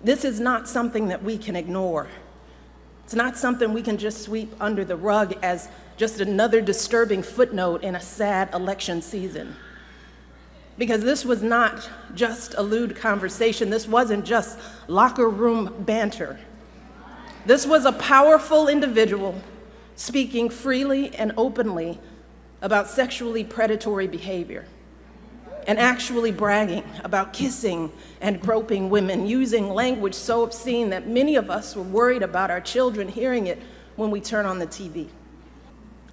This is not something that we can ignore. It's not something we can just sweep under the rug as just another disturbing footnote in a sad election season. Because this was not just a lewd conversation. This wasn't just locker room banter. This was a powerful individual speaking freely and openly about sexually predatory behavior, and actually bragging about kissing and groping women, using language so obscene that many of us were worried about our children hearing it when we turn on the TV.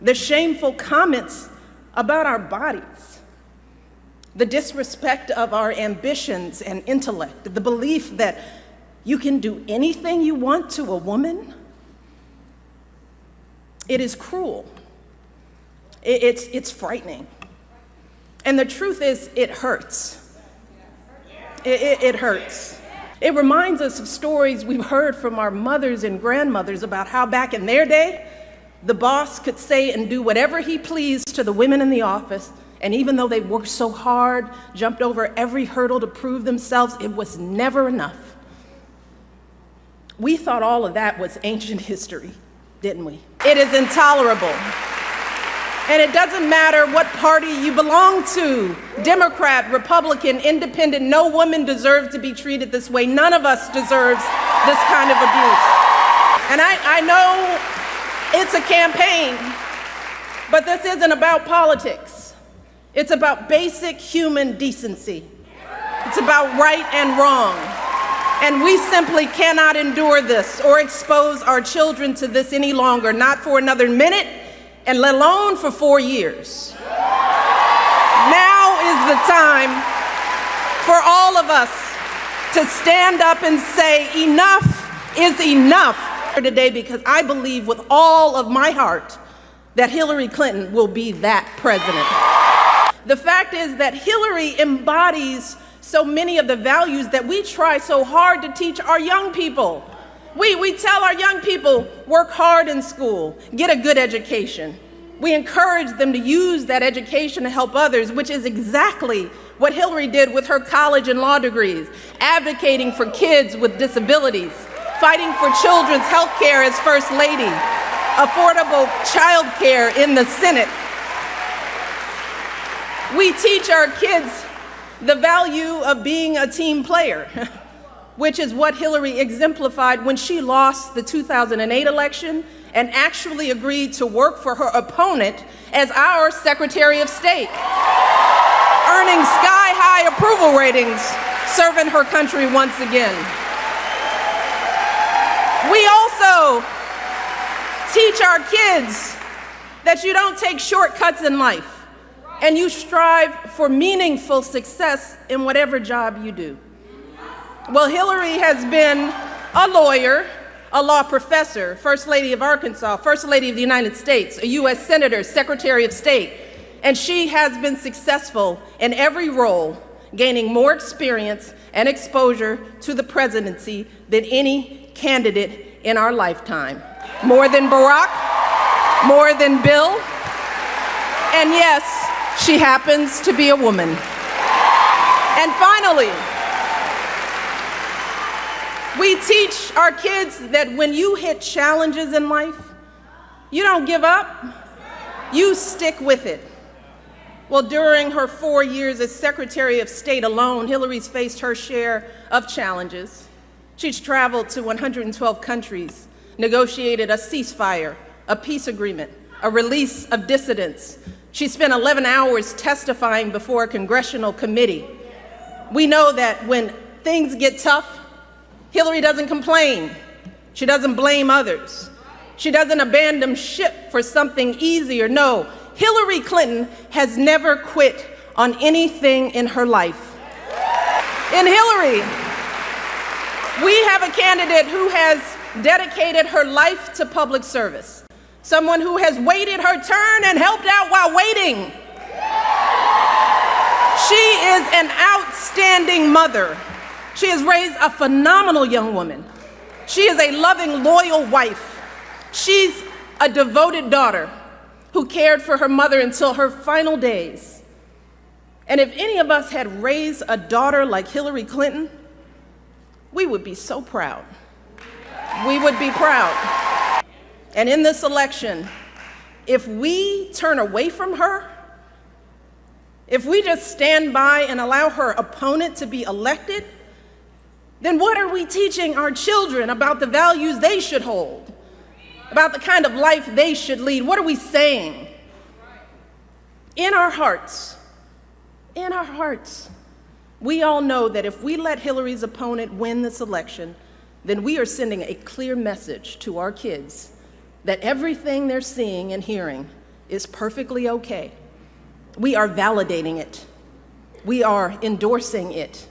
The shameful comments about our bodies, the disrespect of our ambitions and intellect, the belief that you can do anything you want to a woman. It is cruel. It's frightening. And the truth is, it hurts. It hurts. It reminds us of stories we've heard from our mothers and grandmothers about how back in their day, the boss could say and do whatever he pleased to the women in the office, and even though they worked so hard, jumped over every hurdle to prove themselves, it was never enough. We thought all of that was ancient history, didn't we? It is intolerable. And it doesn't matter what party you belong to, Democrat, Republican, Independent, no woman deserves to be treated this way. None of us deserves this kind of abuse. And I know it's a campaign, but this isn't about politics. It's about basic human decency. It's about right and wrong. And we simply cannot endure this or expose our children to this any longer, not for another minute, and let alone for 4 years. Now is the time for all of us to stand up and say enough is enough today, because I believe with all of my heart that Hillary Clinton will be that president. The fact is that Hillary embodies so many of the values that we try so hard to teach our young people. We tell our young people, work hard in school, get a good education. We encourage them to use that education to help others, which is exactly what Hillary did with her college and law degrees, advocating for kids with disabilities, fighting for children's health care as First Lady, affordable child care in the Senate. We teach our kids the value of being a team player, which is what Hillary exemplified when she lost the 2008 election and actually agreed to work for her opponent as our Secretary of State, earning sky-high approval ratings, serving her country once again. We also teach our kids that you don't take shortcuts in life, and you strive for meaningful success in whatever job you do. Well, Hillary has been a lawyer, a law professor, First Lady of Arkansas, First Lady of the United States, a U.S. Senator, Secretary of State, and she has been successful in every role, gaining more experience and exposure to the presidency than any candidate in our lifetime. More than Barack, more than Bill, and yes, she happens to be a woman. And finally, we teach our kids that when you hit challenges in life, you don't give up, you stick with it. Well, during her 4 years as Secretary of State alone, Hillary's faced her share of challenges. She's traveled to 112 countries, negotiated a ceasefire, a peace agreement, a release of dissidents. She spent 11 hours testifying before a congressional committee. We know that when things get tough, Hillary doesn't complain. She doesn't blame others. She doesn't abandon ship for something easier. No, Hillary Clinton has never quit on anything in her life. In Hillary, we have a candidate who has dedicated her life to public service, someone who has waited her turn and helped out while waiting. She is an outstanding mother. She has raised a phenomenal young woman. She is a loving, loyal wife. She's a devoted daughter who cared for her mother until her final days. And if any of us had raised a daughter like Hillary Clinton, we would be so proud. We would be proud. And in this election, if we turn away from her, if we just stand by and allow her opponent to be elected, then what are we teaching our children about the values they should hold, about the kind of life they should lead? What are we saying? In our hearts, we all know that if we let Hillary's opponent win this election, then we are sending a clear message to our kids that everything they're seeing and hearing is perfectly okay. We are validating it. We are endorsing it.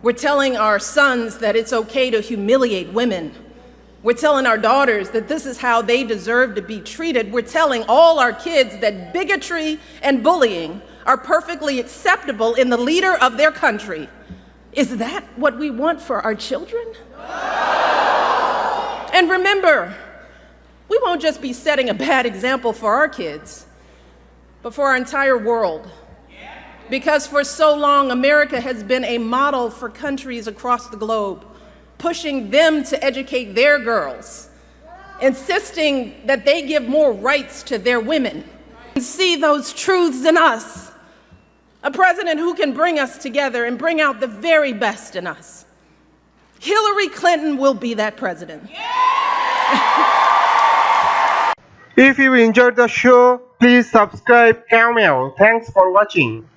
We're telling our sons that it's okay to humiliate women. We're telling our daughters that this is how they deserve to be treated. We're telling all our kids that bigotry and bullying are perfectly acceptable in the leader of their country. Is that what we want for our children? And remember, we won't just be setting a bad example for our kids, but for our entire world. Because for so long, America has been a model for countries across the globe, pushing them to educate their girls, insisting that they give more rights to their women. And see those truths in us, a president who can bring us together and bring out the very best in us. Hillary Clinton will be that president. If you enjoyed the show, please subscribe Camel. Thanks for watching.